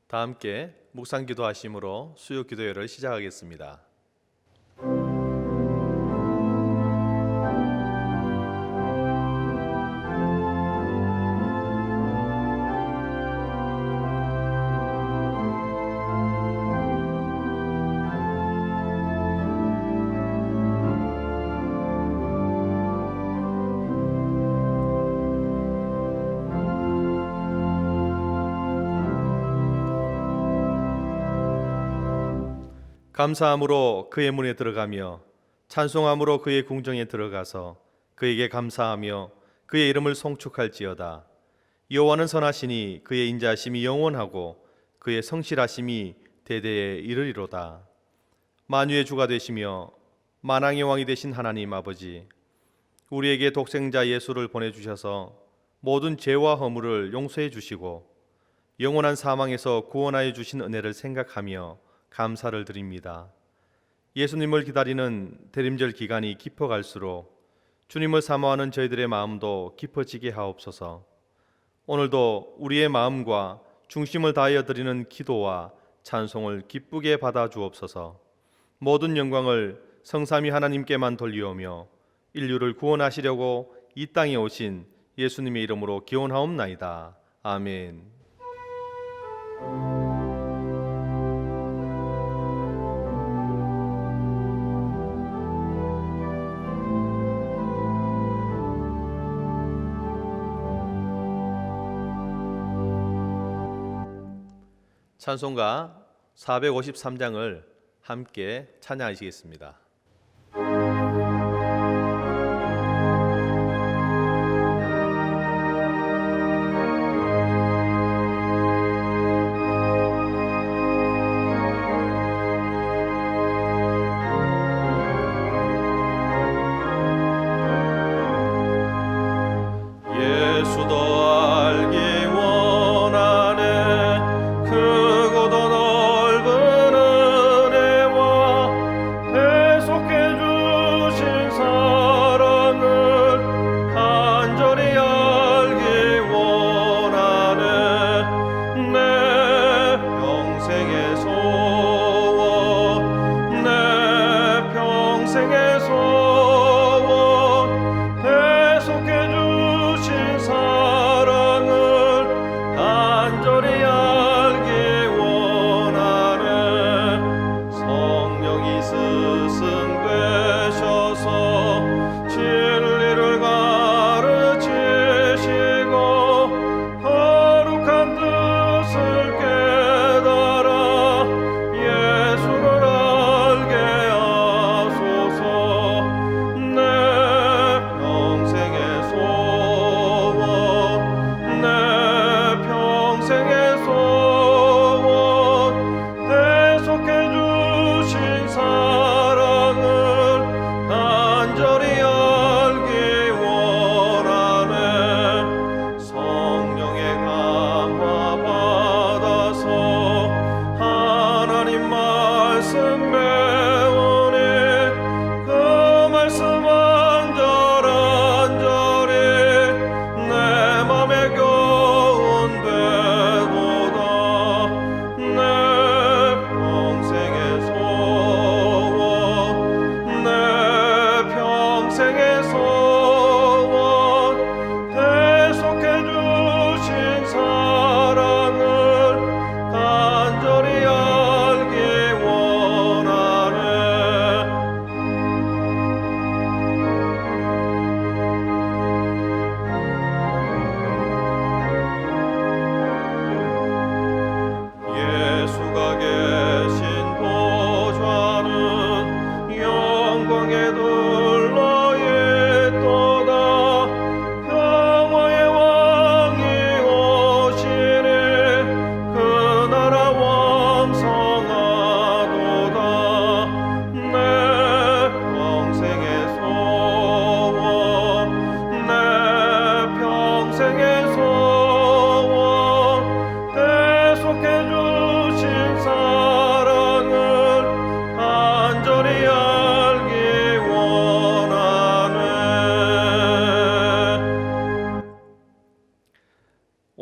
다 함께 묵상 기도하심으로 수요 기도회를 시작하겠습니다. 감사함으로 그의 문에 들어가며 찬송함으로 그의 궁정에 들어가서 그에게 감사하며 그의 이름을 송축할지어다. 여호와는 선하시니 그의 인자하심이 영원하고 그의 성실하심이 대대에 이르리로다. 만유의 주가 되시며 만왕의 왕이 되신 하나님 아버지, 우리에게 독생자 예수를 보내주셔서 모든 죄와 허물을 용서해 주시고 영원한 사망에서 구원하여 주신 은혜를 생각하며 감사를 드립니다. 예수님을 기다리는 대림절 기간이 깊어갈수록 주님을 사모하는 저희들의 마음도 깊어지게 하옵소서. 오늘도 우리의 마음과 중심을 다하여 드리는 기도와 찬송을 기쁘게 받아 주옵소서. 모든 영광을 성삼위 하나님께만 돌리오며 인류를 구원하시려고 이 땅에 오신 예수님의 이름으로 기원하옵나이다. 아멘. 찬송가 453장을 함께 찬양하시겠습니다.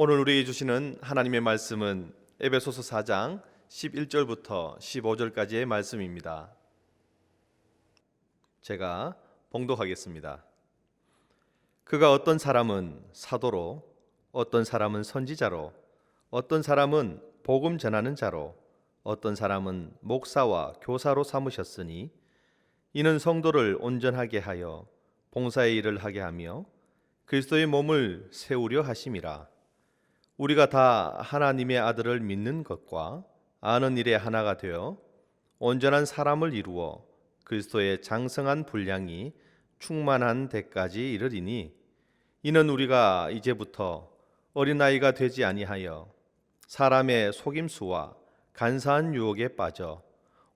오늘 우리에게 주시는 하나님의 말씀은 에베소서 4장 11절부터 15절까지의 말씀입니다. 제가 봉독하겠습니다. 그가 어떤 사람은 사도로, 어떤 사람은 선지자로, 어떤 사람은 복음 전하는 자로, 어떤 사람은 목사와 교사로 삼으셨으니 이는 성도를 온전하게 하여 봉사의 일을 하게 하며 그리스도의 몸을 세우려 하심이라. 우리가 다 하나님의 아들을 믿는 것과 아는 일에 하나가 되어 온전한 사람을 이루어 그리스도의 장성한 분량이 충만한 데까지 이르리니 이는 우리가 이제부터 어린아이가 되지 아니하여 사람의 속임수와 간사한 유혹에 빠져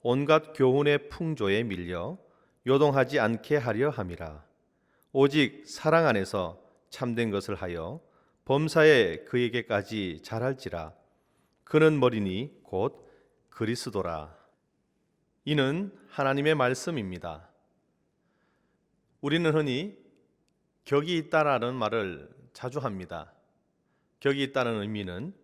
온갖 교훈의 풍조에 밀려 요동하지 않게 하려 함이라. 오직 사랑 안에서 참된 것을 하여 범사에 그에게까지 자랄지라. 그는 머리니 곧 그리스도라. 이는 하나님의 말씀입니다. 우리는 흔히 격이 있다라는 말을 자주 합니다. 격이 있다는 의미는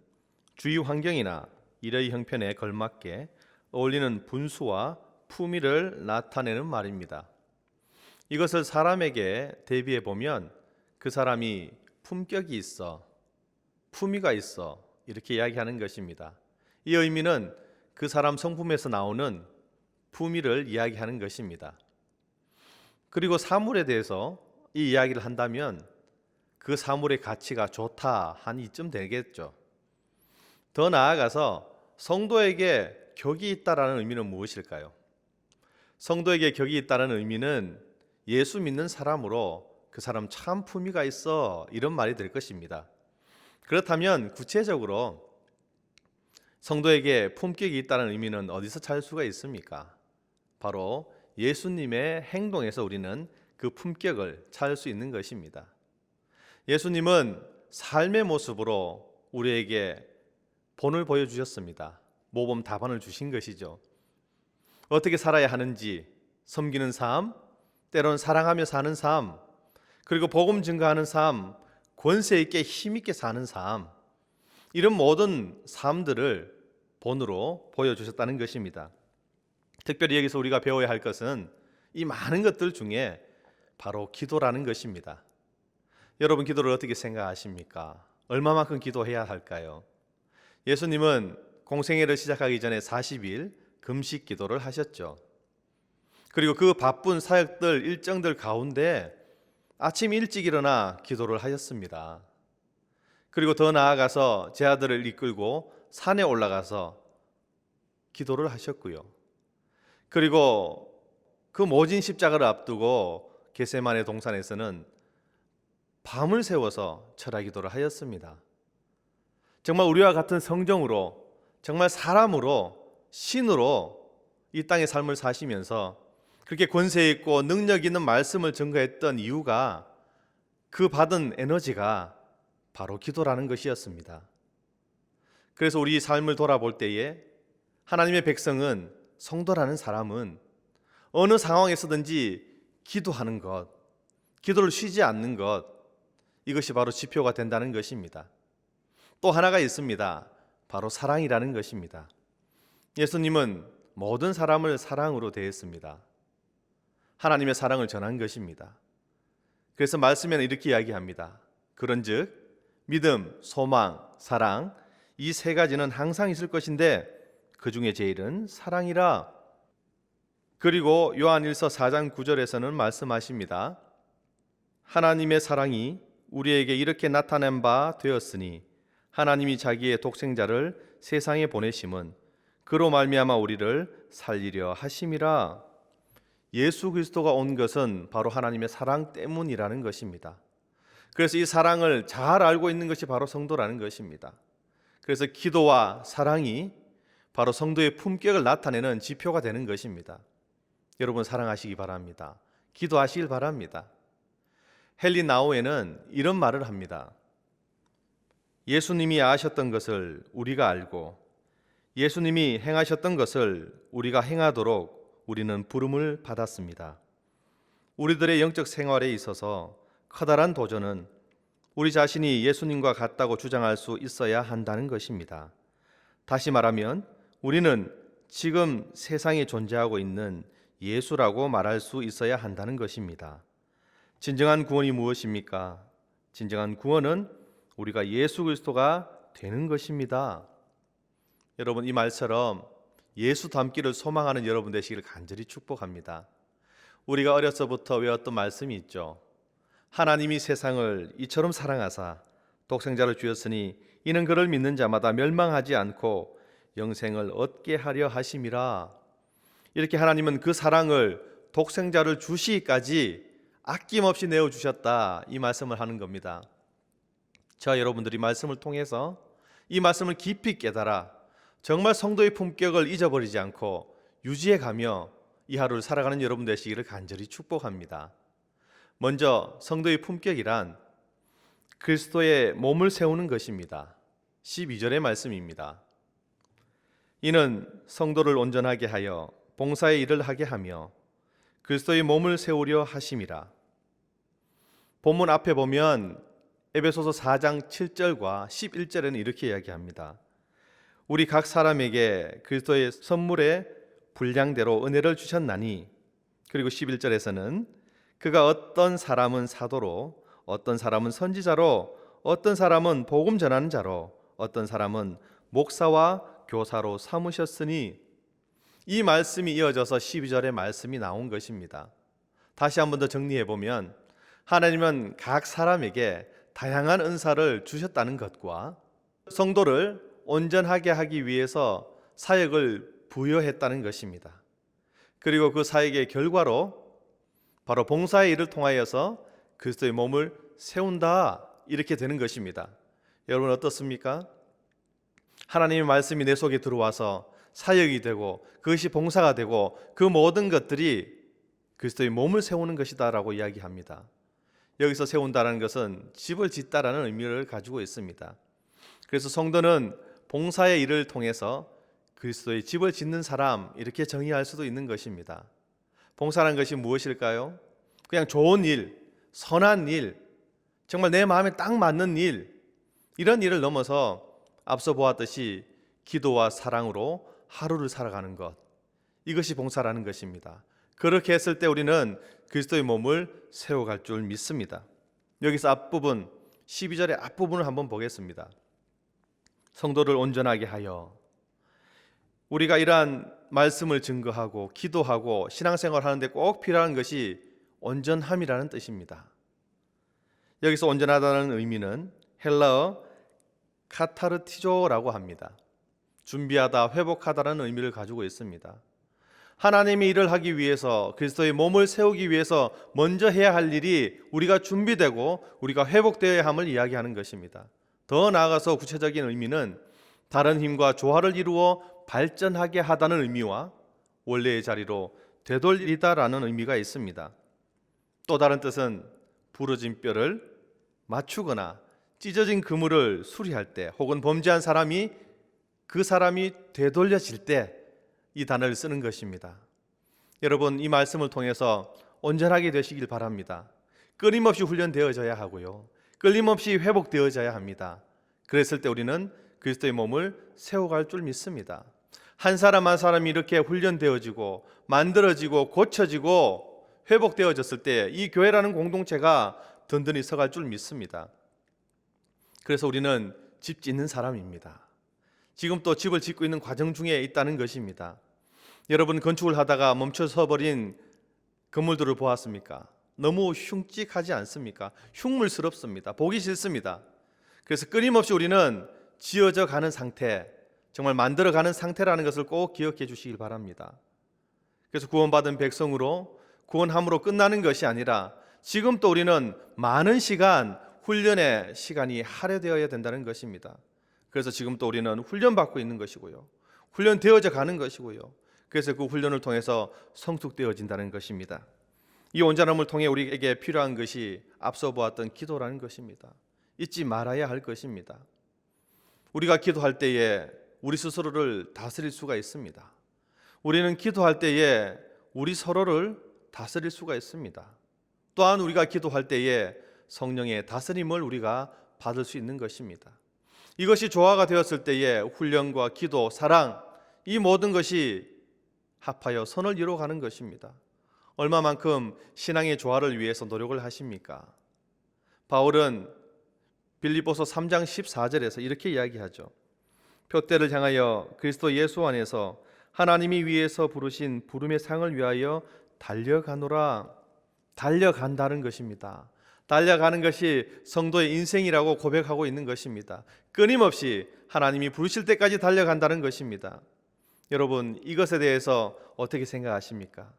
주위 환경이나 일의 형편에 걸맞게 어울리는 분수와 품위를 나타내는 말입니다. 이것을 사람에게 대비해 보면 그 사람이 품격이 있어, 품위가 있어 이렇게 이야기하는 것입니다. 이 의미는 그 사람 성품에서 나오는 품위를 이야기하는 것입니다. 그리고 사물에 대해서 이 이야기를 한다면 그 사물의 가치가 좋다 한 이쯤 되겠죠. 더 나아가서 성도에게 격이 있다라는 의미는 무엇일까요? 성도에게 격이 있다는 의미는 예수 믿는 사람으로 그 사람 참 품위가 있어 이런 말이 될 것입니다. 그렇다면 구체적으로 성도에게 품격이 있다는 의미는 어디서 찾을 수가 있습니까? 바로 예수님의 행동에서 우리는 그 품격을 찾을 수 있는 것입니다. 예수님은 삶의 모습으로 우리에게 본을 보여주셨습니다. 모범 답안을 주신 것이죠. 어떻게 살아야 하는지, 섬기는 삶, 때론 사랑하며 사는 삶, 그리고 복음 증거하는 삶, 권세 있게 힘 있게 사는 삶, 이런 모든 삶들을 본으로 보여주셨다는 것입니다. 특별히 여기서 우리가 배워야 할 것은 이 많은 것들 중에 바로 기도라는 것입니다. 여러분 기도를 어떻게 생각하십니까? 얼마만큼 기도해야 할까요? 예수님은 공생애를 시작하기 전에 40일 금식 기도를 하셨죠. 그리고 그 바쁜 사역들 일정들 가운데 아침 일찍 일어나 기도를 하셨습니다. 그리고 더 나아가서 제 아들을 이끌고 산에 올라가서 기도를 하셨고요. 그리고 그 모진 십자가를 앞두고 겟세마네 동산에서는 밤을 새워서 철야 기도를 하였습니다. 정말 우리와 같은 성정으로, 정말 사람으로, 신으로 이 땅의 삶을 사시면서 그렇게 권세 있고 능력 있는 말씀을 증거했던 이유가 그 받은 에너지가 바로 기도라는 것이었습니다. 그래서 우리 삶을 돌아볼 때에 하나님의 백성은, 성도라는 사람은 어느 상황에서든지 기도하는 것, 기도를 쉬지 않는 것, 이것이 바로 지표가 된다는 것입니다. 또 하나가 있습니다. 바로 사랑이라는 것입니다. 예수님은 모든 사람을 사랑으로 대했습니다. 하나님의 사랑을 전한 것입니다. 그래서 말씀에는 이렇게 이야기합니다. 그런즉 믿음, 소망, 사랑 이 세 가지는 항상 있을 것인데 그 중에 제일은 사랑이라. 그리고 요한일서 4장 9절에서는 말씀하십니다. 하나님의 사랑이 우리에게 이렇게 나타낸 바 되었으니 하나님이 자기의 독생자를 세상에 보내심은 그로 말미암아 우리를 살리려 하심이라. 예수 그리스도가 온 것은 바로 하나님의 사랑 때문이라는 것입니다. 그래서 이 사랑을 잘 알고 있는 것이 바로 성도라는 것입니다. 그래서 기도와 사랑이 바로 성도의 품격을 나타내는 지표가 되는 것입니다. 여러분 사랑하시기 바랍니다. 기도하시길 바랍니다. 헨리 나우에는 이런 말을 합니다. 예수님이 아셨던 것을 우리가 알고 예수님이 행하셨던 것을 우리가 행하도록 우리는 부름을 받았습니다. 우리들의 영적 생활에 있어서 커다란 도전은 우리 자신이 예수님과 같다고 주장할 수 있어야 한다는 것입니다. 다시 말하면 우리는 지금 세상에 존재하고 있는 예수라고 말할 수 있어야 한다는 것입니다. 진정한 구원이 무엇입니까? 진정한 구원은 우리가 예수 그리스도가 되는 것입니다. 여러분, 이 말처럼 예수 닮기를 소망하는 여러분 되시기를 간절히 축복합니다. 우리가 어려서부터 외웠던 말씀이 있죠. 하나님이 세상을 이처럼 사랑하사 독생자를 주었으니 이는 그를 믿는 자마다 멸망하지 않고 영생을 얻게 하려 하심이라. 이렇게 하나님은 그 사랑을 독생자를 주시기까지 아낌없이 내어주셨다, 이 말씀을 하는 겁니다. 저 여러분들이 말씀을 통해서 이 말씀을 깊이 깨달아 정말 성도의 품격을 잊어버리지 않고 유지해가며 이 하루를 살아가는 여러분 되시기를 간절히 축복합니다. 먼저 성도의 품격이란 그리스도의 몸을 세우는 것입니다. 12절의 말씀입니다. 이는 성도를 온전하게 하여 봉사의 일을 하게 하며 그리스도의 몸을 세우려 하심이라. 본문 앞에 보면 에베소서 4장 7절과 11절에는 이렇게 이야기합니다. 우리 각 사람에게 그리스도의 선물의 분량대로 은혜를 주셨나니, 그리고 11절에서는 그가 어떤 사람은 사도로, 어떤 사람은 선지자로, 어떤 사람은 복음 전하는 자로, 어떤 사람은 목사와 교사로 삼으셨으니, 이 말씀이 이어져서 12절의 말씀이 나온 것입니다. 다시 한 번 더 정리해 보면 하나님은 각 사람에게 다양한 은사를 주셨다는 것과 성도를 온전하게 하기 위해서 사역을 부여했다는 것입니다. 그리고 그 사역의 결과로 바로 봉사의 일을 통하여서 그리스도의 몸을 세운다, 이렇게 되는 것입니다. 여러분 어떻습니까? 하나님의 말씀이 내 속에 들어와서 사역이 되고 그것이 봉사가 되고 그 모든 것들이 그리스도의 몸을 세우는 것이다라고 이야기합니다. 여기서 세운다는 것은 집을 짓다라는 의미를 가지고 있습니다. 그래서 성도는 봉사의 일을 통해서 그리스도의 집을 짓는 사람, 이렇게 정의할 수도 있는 것입니다. 봉사라는 것이 무엇일까요? 그냥 좋은 일, 선한 일, 정말 내 마음에 딱 맞는 일, 이런 일을 넘어서 앞서 보았듯이 기도와 사랑으로 하루를 살아가는 것, 이것이 봉사라는 것입니다. 그렇게 했을 때 우리는 그리스도의 몸을 세워갈 줄 믿습니다. 여기서 앞부분, 12절의 앞부분을 한번 보겠습니다. 성도를 온전하게 하여, 우리가 이러한 말씀을 증거하고 기도하고 신앙생활 하는데 꼭 필요한 것이 온전함이라는 뜻입니다. 여기서 온전하다는 의미는 헬라어 카타르티조라고 합니다. 준비하다, 회복하다라는 의미를 가지고 있습니다. 하나님의 일을 하기 위해서, 그리스도의 몸을 세우기 위해서 먼저 해야 할 일이 우리가 준비되고 우리가 회복되어야 함을 이야기하는 것입니다. 더 나아가서 구체적인 의미는 다른 힘과 조화를 이루어 발전하게 하다는 의미와 원래의 자리로 되돌리다라는 의미가 있습니다. 또 다른 뜻은 부러진 뼈를 맞추거나 찢어진 그물을 수리할 때, 혹은 범죄한 사람이 그 사람이 되돌려질 때 이 단어를 쓰는 것입니다. 여러분, 이 말씀을 통해서 온전하게 되시길 바랍니다. 끊임없이 훈련되어져야 하고요, 끊임없이 회복되어져야 합니다. 그랬을 때 우리는 그리스도의 몸을 세워갈 줄 믿습니다. 한 사람 한 사람이 이렇게 훈련되어지고 만들어지고 고쳐지고 회복되어졌을 때 이 교회라는 공동체가 든든히 서갈 줄 믿습니다. 그래서 우리는 집 짓는 사람입니다. 지금 또 집을 짓고 있는 과정 중에 있다는 것입니다. 여러분, 건축을 하다가 멈춰서 버린 건물들을 보았습니까? 너무 흉측하지 않습니까? 흉물스럽습니다. 보기 싫습니다. 그래서 끊임없이 우리는 지어져 가는 상태, 정말 만들어가는 상태라는 것을 꼭 기억해 주시길 바랍니다. 그래서 구원받은 백성으로, 구원함으로 끝나는 것이 아니라 지금 또 우리는 많은 시간, 훈련의 시간이 할애되어야 된다는 것입니다. 그래서 지금 또 우리는 훈련받고 있는 것이고요, 훈련되어져 가는 것이고요, 그래서 그 훈련을 통해서 성숙되어진다는 것입니다. 이 온전함을 통해 우리에게 필요한 것이 앞서 보았던 기도라는 것입니다. 잊지 말아야 할 것입니다. 우리가 기도할 때에 우리 스스로를 다스릴 수가 있습니다. 우리는 기도할 때에 우리 서로를 다스릴 수가 있습니다. 또한 우리가 기도할 때에 성령의 다스림을 우리가 받을 수 있는 것입니다. 이것이 조화가 되었을 때에 훈련과 기도, 사랑, 이 모든 것이 합하여 선을 이루어가는 것입니다. 얼마만큼 신앙의 조화를 위해서 노력을 하십니까? 바울은 빌립보서 3장 14절에서 이렇게 이야기하죠. 표대를 향하여 그리스도 예수 안에서 하나님이 위에서 부르신 부름의 상을 위하여 달려가노라. 달려간다는 것입니다. 달려가는 것이 성도의 인생이라고 고백하고 있는 것입니다. 끊임없이 하나님이 부르실 때까지 달려간다는 것입니다. 여러분, 이것에 대해서 어떻게 생각하십니까?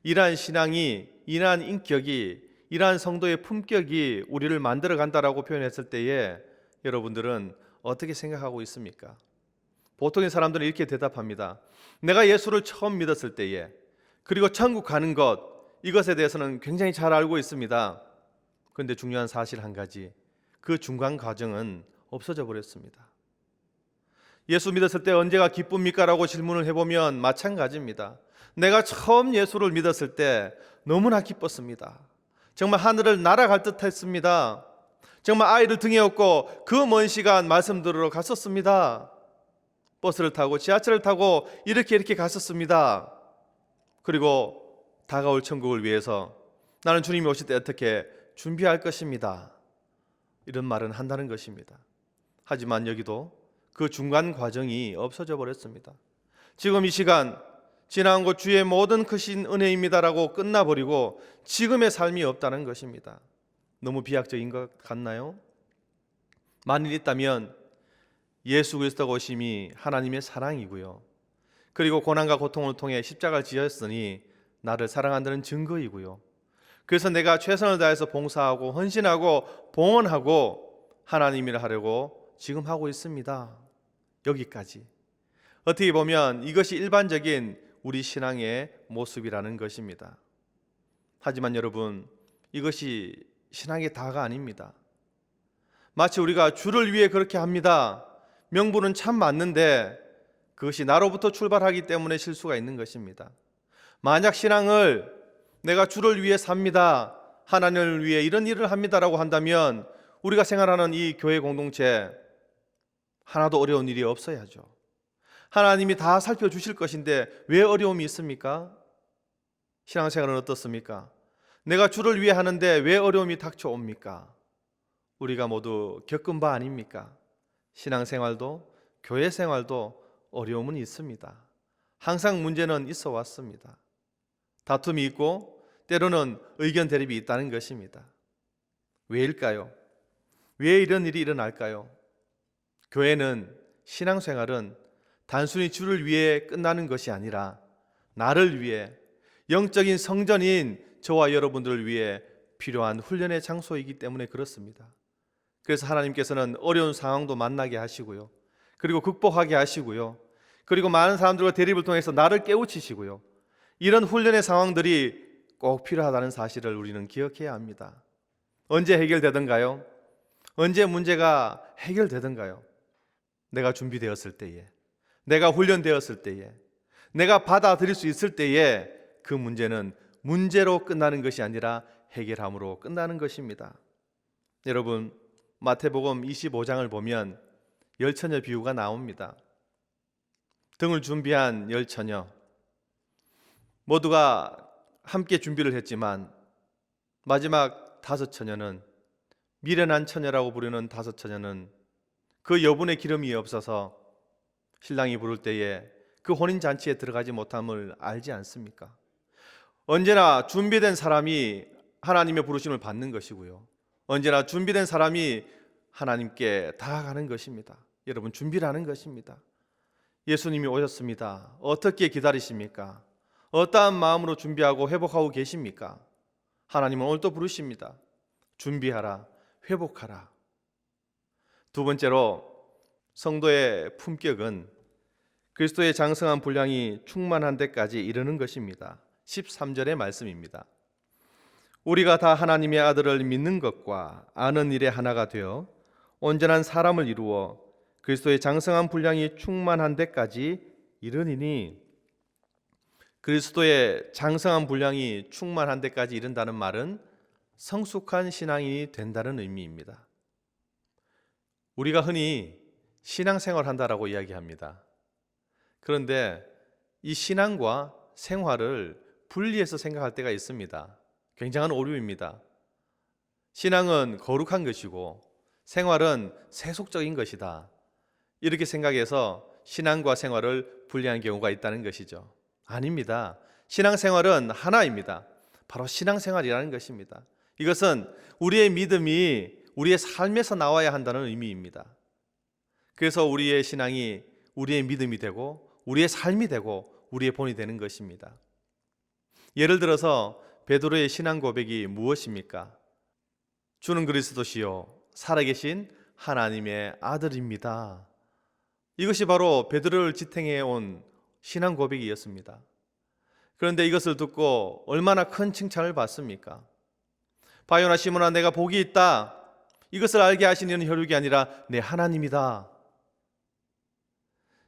이러한 신앙이, 이러한 인격이, 이러한 성도의 품격이 우리를 만들어 간다라고 표현했을 때에 여러분들은 어떻게 생각하고 있습니까? 보통의 사람들은 이렇게 대답합니다. 내가 예수를 처음 믿었을 때에, 그리고 천국 가는 것, 이것에 대해서는 굉장히 잘 알고 있습니다. 그런데 중요한 사실 한 가지, 그 중간 과정은 없어져 버렸습니다. 예수 믿었을 때 언제가 기쁩니까? 라고 질문을 해보면 마찬가지입니다. 내가 처음 예수를 믿었을 때 너무나 기뻤습니다. 정말 하늘을 날아갈 듯 했습니다. 정말 아이를 등에 업고 그 먼 시간 말씀 들으러 갔었습니다. 버스를 타고 지하철을 타고 이렇게 갔었습니다. 그리고 다가올 천국을 위해서 나는 주님이 오실 때 어떻게 준비할 것입니다. 이런 말은 한다는 것입니다. 하지만 여기도 그 중간 과정이 없어져 버렸습니다. 지금 이 시간 지나온 것 주의 모든 크신 은혜입니다라고 끝나버리고 지금의 삶이 없다는 것입니다. 너무 비약적인 것 같나요? 만일 있다면 예수 그리스도가 오심이 하나님의 사랑이고요. 그리고 고난과 고통을 통해 십자가를 지었으니 나를 사랑한다는 증거이고요. 그래서 내가 최선을 다해서 봉사하고 헌신하고 봉헌하고 하나님 일을 하려고 지금 하고 있습니다. 여기까지. 어떻게 보면 이것이 일반적인 우리 신앙의 모습이라는 것입니다. 하지만 여러분, 이것이 신앙의 다가 아닙니다. 마치 우리가 주를 위해 그렇게 합니다. 명분은 참 맞는데 그것이 나로부터 출발하기 때문에 실수가 있는 것입니다. 만약 신앙을 내가 주를 위해 삽니다, 하나님을 위해 이런 일을 합니다라고 한다면 우리가 생활하는 이 교회 공동체 하나도 어려운 일이 없어야죠. 하나님이 다 살펴주실 것인데 왜 어려움이 있습니까? 신앙생활은 어떻습니까? 내가 주를 위해 하는데 왜 어려움이 닥쳐옵니까? 우리가 모두 겪은 바 아닙니까? 신앙생활도 교회 생활도 어려움은 있습니다. 항상 문제는 있어 왔습니다. 다툼이 있고 때로는 의견 대립이 있다는 것입니다. 왜일까요? 왜 이런 일이 일어날까요? 교회는, 신앙생활은 단순히 주를 위해 끝나는 것이 아니라 나를 위해, 영적인 성전인 저와 여러분들을 위해 필요한 훈련의 장소이기 때문에 그렇습니다. 그래서 하나님께서는 어려운 상황도 만나게 하시고요, 그리고 극복하게 하시고요, 그리고 많은 사람들과 대립을 통해서 나를 깨우치시고요, 이런 훈련의 상황들이 꼭 필요하다는 사실을 우리는 기억해야 합니다. 언제 해결되던가요? 언제 문제가 해결되던가요? 내가 준비되었을 때에, 내가 훈련되었을 때에, 내가 받아들일 수 있을 때에 그 문제는 문제로 끝나는 것이 아니라 해결함으로 끝나는 것입니다. 여러분, 마태복음 25장을 보면 열처녀 비유가 나옵니다. 등을 준비한 열처녀, 모두가 함께 준비를 했지만 마지막 다섯 처녀는, 미련한 처녀라고 부르는 다섯 처녀는 그 여분의 기름이 없어서 신랑이 부를 때에 그 혼인잔치에 들어가지 못함을 알지 않습니까? 언제나 준비된 사람이 하나님의 부르심을 받는 것이고요, 언제나 준비된 사람이 하나님께 다가가는 것입니다. 여러분, 준비라는 것입니다. 예수님이 오셨습니다. 어떻게 기다리십니까? 어떠한 마음으로 준비하고 회복하고 계십니까? 하나님은 오늘도 부르십니다. 준비하라, 회복하라. 두 번째로, 성도의 품격은 그리스도의 장성한 분량이 충만한 데까지 이르는 것입니다. 13절의 말씀입니다. 우리가 다 하나님의 아들을 믿는 것과 아는 일에 하나가 되어 온전한 사람을 이루어 그리스도의 장성한 분량이 충만한 데까지 이르니니, 그리스도의 장성한 분량이 충만한 데까지 이른다는 말은 성숙한 신앙인이 된다는 의미입니다. 우리가 흔히 신앙생활 한다라고 이야기합니다. 그런데 이 신앙과 생활을 분리해서 생각할 때가 있습니다. 굉장한 오류입니다. 신앙은 거룩한 것이고 생활은 세속적인 것이다. 이렇게 생각해서 신앙과 생활을 분리한 경우가 있다는 것이죠. 아닙니다. 신앙생활은 하나입니다. 바로 신앙생활이라는 것입니다. 이것은 우리의 믿음이 우리의 삶에서 나와야 한다는 의미입니다. 그래서 우리의 신앙이 우리의 믿음이 되고 우리의 삶이 되고 우리의 본이 되는 것입니다. 예를 들어서 베드로의 신앙 고백이 무엇입니까? 주는 그리스도시요 살아계신 하나님의 아들입니다. 이것이 바로 베드로를 지탱해 온 신앙 고백이었습니다. 그런데 이것을 듣고 얼마나 큰 칭찬을 받습니까? 바요나 시몬아, 내가 복이 있다. 이것을 알게 하시는 혈육이 아니라 내 하나님이다.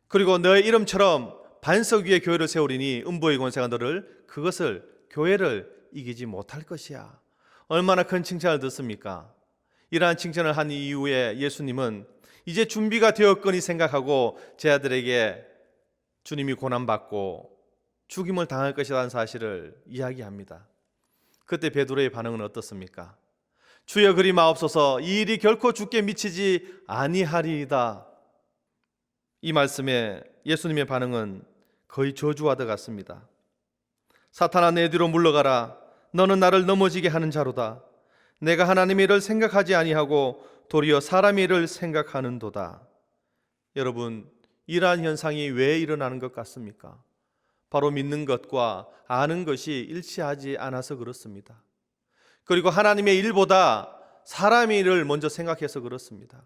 그리고 너의 이름처럼 반석 위에 교회를 세우리니 음부의 권세가 너를 그것을 교회를 이기지 못할 것이야. 얼마나 큰 칭찬을 듣습니까? 이러한 칭찬을 한 이후에 예수님은 이제 준비가 되었거니 생각하고 제 아들에게 주님이 고난받고 죽임을 당할 것이라는 사실을 이야기합니다. 그때 베드로의 반응은 어떻습니까? 주여 그리 마옵소서, 이 일이 결코 주께 미치지 아니하리이다. 이 말씀에 예수님의 반응은 거의 저주와도 같습니다. 사탄아, 내 뒤로 물러가라. 너는 나를 넘어지게 하는 자로다. 내가 하나님의 일을 생각하지 아니하고 도리어 사람의 일을 생각하는도다. 여러분, 이러한 현상이 왜 일어나는 것 같습니까? 바로 믿는 것과 아는 것이 일치하지 않아서 그렇습니다. 그리고 하나님의 일보다 사람의 일을 먼저 생각해서 그렇습니다.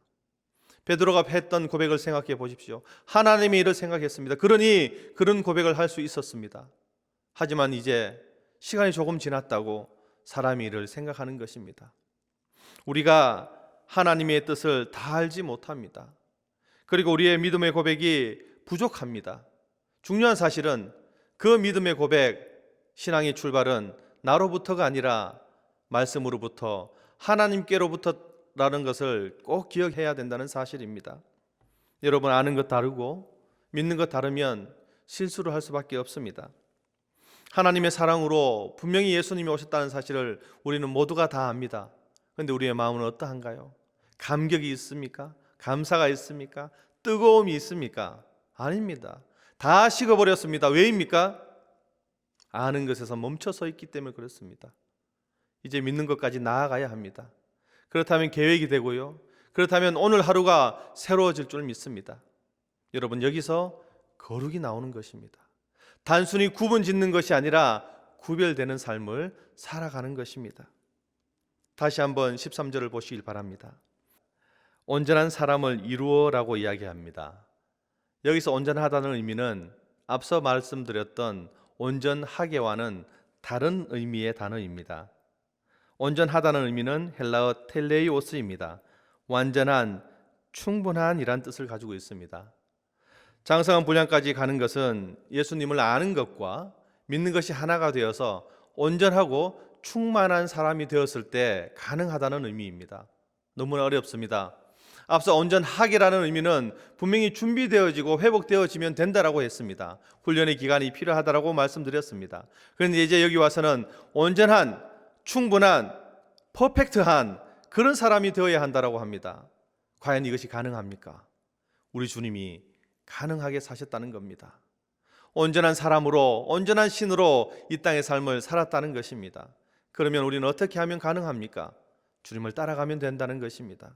베드로가 했던 고백을 생각해 보십시오. 하나님의 일을 생각했습니다. 그러니 그런 고백을 할 수 있었습니다. 하지만 이제 시간이 조금 지났다고 사람의 일을 생각하는 것입니다. 우리가 하나님의 뜻을 다 알지 못합니다. 그리고 우리의 믿음의 고백이 부족합니다. 중요한 사실은 그 믿음의 고백, 신앙의 출발은 나로부터가 아니라 말씀으로부터 하나님께로부터라는 것을 꼭 기억해야 된다는 사실입니다. 여러분, 아는 것 다르고 믿는 것 다르면 실수를 할 수밖에 없습니다. 하나님의 사랑으로 분명히 예수님이 오셨다는 사실을 우리는 모두가 다 압니다. 그런데 우리의 마음은 어떠한가요? 감격이 있습니까? 감사가 있습니까? 뜨거움이 있습니까? 아닙니다. 다 식어버렸습니다. 왜입니까? 아는 것에서 멈춰서 있기 때문에 그렇습니다. 이제 믿는 것까지 나아가야 합니다. 그렇다면 계획이 되고요. 그렇다면 오늘 하루가 새로워질 줄 믿습니다. 여러분, 여기서 거룩이 나오는 것입니다. 단순히 구분 짓는 것이 아니라 구별되는 삶을 살아가는 것입니다. 다시 한번 13절을 보시길 바랍니다. 온전한 사람을 이루어라고 이야기합니다. 여기서 온전하다는 의미는 앞서 말씀드렸던 온전하게와는 다른 의미의 단어입니다. 온전하다는 의미는 헬라어 텔레이오스입니다. 완전한, 충분한 이란 뜻을 가지고 있습니다. 장성한 분량까지 가는 것은 예수님을 아는 것과 믿는 것이 하나가 되어서 온전하고 충만한 사람이 되었을 때 가능하다는 의미입니다. 너무나 어렵습니다. 앞서 온전하게라는 의미는 분명히 준비되어지고 회복되어지면 된다라고 했습니다. 훈련의 기간이 필요하다라고 말씀드렸습니다. 그런데 이제 여기 와서는 온전한, 충분한, 퍼펙트한 그런 사람이 되어야 한다라고 합니다. 과연 이것이 가능합니까? 우리 주님이 가능하게 사셨다는 겁니다. 온전한 사람으로, 온전한 신으로 이 땅의 삶을 살았다는 것입니다. 그러면 우리는 어떻게 하면 가능합니까? 주님을 따라가면 된다는 것입니다.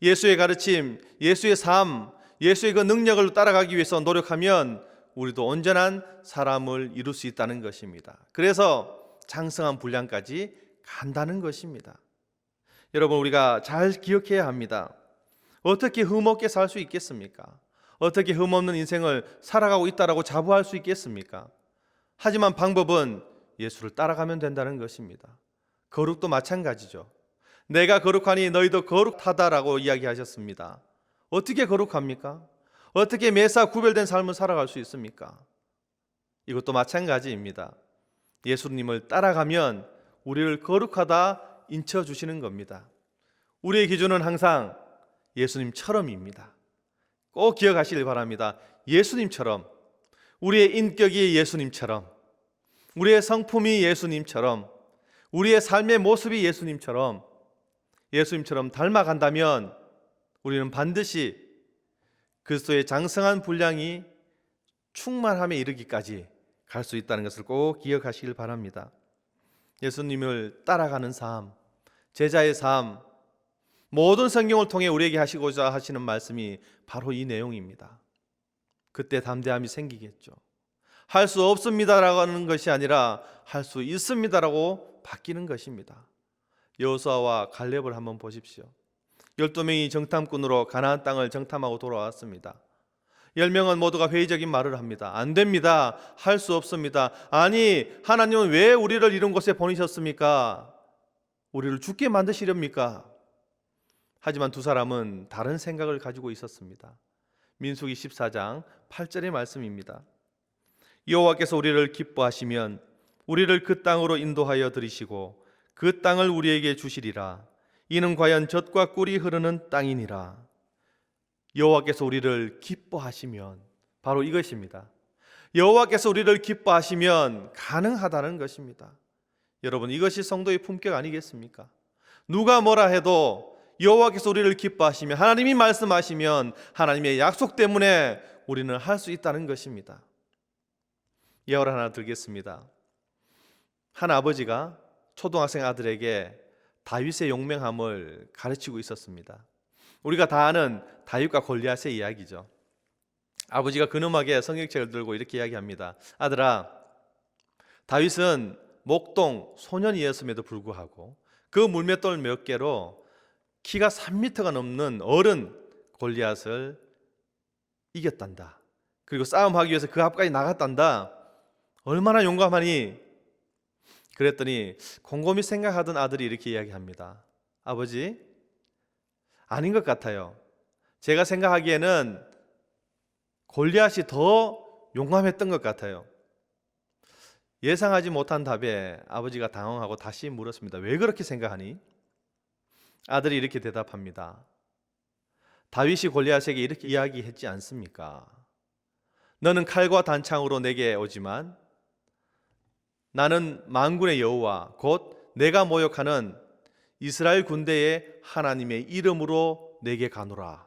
예수의 가르침, 예수의 삶, 예수의 그 능력을 따라가기 위해서 노력하면 우리도 온전한 사람을 이룰 수 있다는 것입니다. 그래서 장성한 분량까지 간다는 것입니다. 여러분, 우리가 잘 기억해야 합니다. 어떻게 흠없게 살 수 있겠습니까? 어떻게 흠없는 인생을 살아가고 있다라고 자부할 수 있겠습니까? 하지만 방법은 예수를 따라가면 된다는 것입니다. 거룩도 마찬가지죠. 내가 거룩하니 너희도 거룩하다라고 이야기하셨습니다. 어떻게 거룩합니까? 어떻게 매사 구별된 삶을 살아갈 수 있습니까? 이것도 마찬가지입니다. 예수님을 따라가면 우리를 거룩하다 인쳐주시는 겁니다. 우리의 기준은 항상 예수님처럼입니다. 꼭 기억하시길 바랍니다. 예수님처럼, 우리의 인격이 예수님처럼, 우리의 성품이 예수님처럼, 우리의 삶의 모습이 예수님처럼 닮아간다면 우리는 반드시 그리스도의 장성한 분량이 충만함에 이르기까지 갈 수 있다는 것을 꼭 기억하시길 바랍니다. 예수님을 따라가는 삶, 제자의 삶, 모든 성경을 통해 우리에게 하시고자 하시는 말씀이 바로 이 내용입니다. 그때 담대함이 생기겠죠. 할 수 없습니다라고 하는 것이 아니라 할 수 있습니다라고 바뀌는 것입니다. 여호수아와 갈렙을 한번 보십시오. 12명이 정탐꾼으로 가나안 땅을 정탐하고 돌아왔습니다. 10명은 모두가 회의적인 말을 합니다. 안 됩니다. 할 수 없습니다. 아니, 하나님은 왜 우리를 이런 곳에 보내셨습니까? 우리를 죽게 만드시렵니까? 하지만 두 사람은 다른 생각을 가지고 있었습니다. 민수기 14장 8절의 말씀입니다. 여호와께서 우리를 기뻐하시면 우리를 그 땅으로 인도하여 들이시고 그 땅을 우리에게 주시리라. 이는 과연 젖과 꿀이 흐르는 땅이니라. 여호와께서 우리를 기뻐하시면, 바로 이것입니다. 여호와께서 우리를 기뻐하시면 가능하다는 것입니다. 여러분, 이것이 성도의 품격 아니겠습니까? 누가 뭐라 해도 여호와께서 우리를 기뻐하시면, 하나님이 말씀하시면, 하나님의 약속 때문에 우리는 할 수 있다는 것입니다. 예화를 하나 들겠습니다. 한 아버지가 초등학생 아들에게 다윗의 용맹함을 가르치고 있었습니다. 우리가 다 아는 다윗과 골리앗의 이야기죠. 아버지가 근엄하게 성경책을 들고 이렇게 이야기합니다. 아들아, 다윗은 목동 소년이었음에도 불구하고 그 물맷돌 몇 개로 키가 3m가 넘는 어른 골리앗을 이겼단다. 그리고 싸움하기 위해서 그 앞까지 나갔단다. 얼마나 용감하니? 그랬더니 곰곰이 생각하던 아들이 이렇게 이야기합니다. 아버지, 아닌 것 같아요. 제가 생각하기에는 골리앗이 더 용감했던 것 같아요. 예상하지 못한 답에 아버지가 당황하고 다시 물었습니다. 왜 그렇게 생각하니? 아들이 이렇게 대답합니다. 다윗이 골리앗에게 이렇게 이야기했지 않습니까? 너는 칼과 단창으로 내게 오지만 나는 만군의 여호와 곧 내가 모욕하는 이스라엘 군대의 하나님의 이름으로 내게 가노라.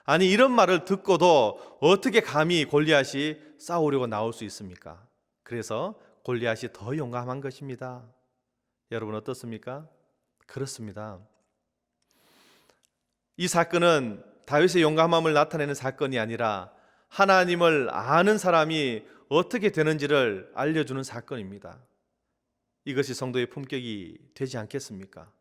아니, 이런 말을 듣고도 어떻게 감히 골리앗이 싸우려고 나올 수 있습니까? 그래서 골리앗이 더 용감한 것입니다. 여러분 어떻습니까? 그렇습니다. 이 사건은 다윗의 용감함을 나타내는 사건이 아니라 하나님을 아는 사람이 어떻게 되는지를 알려주는 사건입니다. 이것이 성도의 품격이 되지 않겠습니까?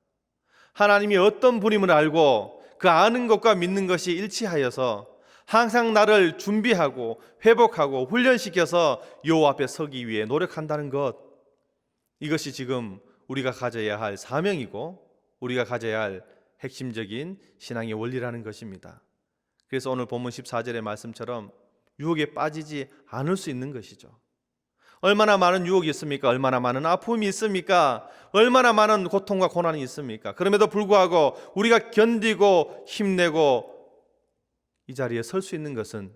하나님이 어떤 분임을 알고 그 아는 것과 믿는 것이 일치하여서 항상 나를 준비하고 회복하고 훈련시켜서 여호와 앞에 서기 위해 노력한다는 것, 이것이 지금 우리가 가져야 할 사명이고 우리가 가져야 할 핵심적인 신앙의 원리라는 것입니다. 그래서 오늘 본문 14절의 말씀처럼 유혹에 빠지지 않을 수 있는 것이죠. 얼마나 많은 유혹이 있습니까? 얼마나 많은 아픔이 있습니까? 얼마나 많은 고통과 고난이 있습니까? 그럼에도 불구하고 우리가 견디고 힘내고 이 자리에 설 수 있는 것은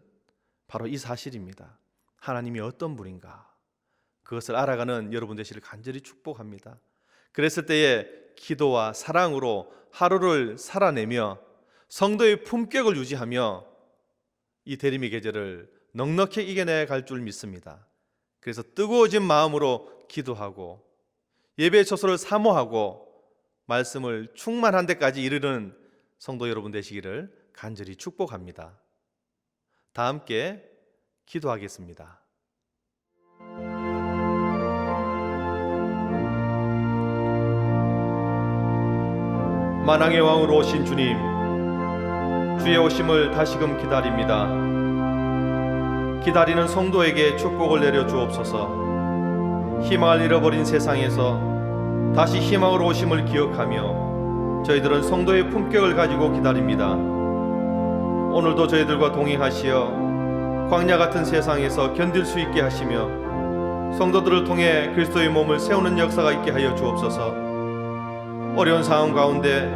바로 이 사실입니다. 하나님이 어떤 분인가, 그것을 알아가는 여러분 되시를 간절히 축복합니다. 그랬을 때에 기도와 사랑으로 하루를 살아내며 성도의 품격을 유지하며 이 대림의 계절을 넉넉히 이겨내갈 줄 믿습니다. 그래서 뜨거워진 마음으로 기도하고 예배 초소를 사모하고 말씀을 충만한 데까지 이르는 성도 여러분 되시기를 간절히 축복합니다. 다 함께 기도하겠습니다. 만왕의 왕으로 오신 주님, 주의 오심을 다시금 기다립니다. 기다리는 성도에게 축복을 내려 주옵소서. 희망을 잃어버린 세상에서 다시 희망으로 오심을 기억하며 저희들은 성도의 품격을 가지고 기다립니다. 오늘도 저희들과 동행하시어 광야 같은 세상에서 견딜 수 있게 하시며 성도들을 통해 그리스도의 몸을 세우는 역사가 있게 하여 주옵소서. 어려운 상황 가운데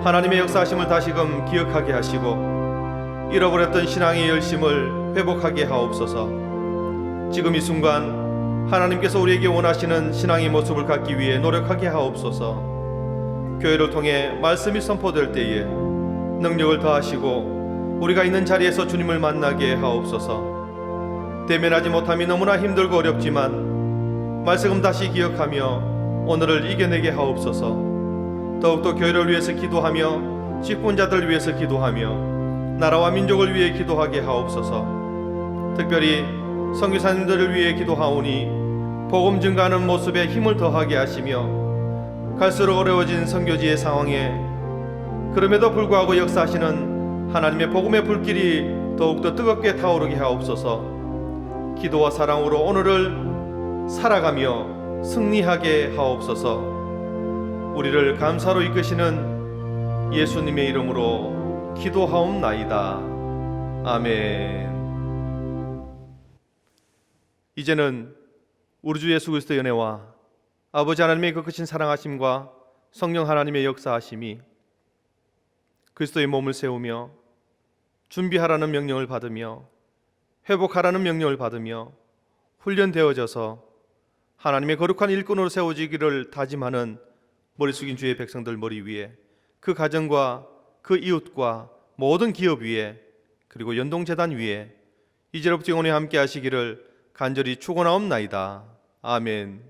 하나님의 역사하심을 다시금 기억하게 하시고 잃어버렸던 신앙의 열심을 회복하게 하옵소서. 지금 이 순간 하나님께서 우리에게 원하시는 신앙의 모습을 갖기 위해 노력하게 하옵소서. 교회를 통해 말씀이 선포될 때에 능력을 더하시고 우리가 있는 자리에서 주님을 만나게 하옵소서. 대면하지 못함이 너무나 힘들고 어렵지만 말씀 다시 기억하며 오늘을 이겨내게 하옵소서. 더욱더 교회를 위해서 기도하며 직분자들을 위해서 기도하며 나라와 민족을 위해 기도하게 하옵소서. 특별히 선교사님들을 위해 기도하오니 복음 증가하는 모습에 힘을 더하게 하시며 갈수록 어려워진 선교지의 상황에 그럼에도 불구하고 역사하시는 하나님의 복음의 불길이 더욱더 뜨겁게 타오르게 하옵소서. 기도와 사랑으로 오늘을 살아가며 승리하게 하옵소서. 우리를 감사로 이끄시는 예수님의 이름으로 기도하옵나이다. 아멘. 이제는 우리 주 예수 그리스도의 은혜와 아버지 하나님의 그 크신 사랑하심과 성령 하나님의 역사하심이 그리스도의 몸을 세우며 준비하라는 명령을 받으며 회복하라는 명령을 받으며 훈련되어져서 하나님의 거룩한 일꾼으로 세워지기를 다짐하는 머리 숙인 주의 백성들 머리 위에, 그 가정과 그 이웃과 모든 기업 위에, 그리고 연동재단 위에 이제로부터 영원히 함께 하시기를 간절히 축원하옵나이다. 아멘.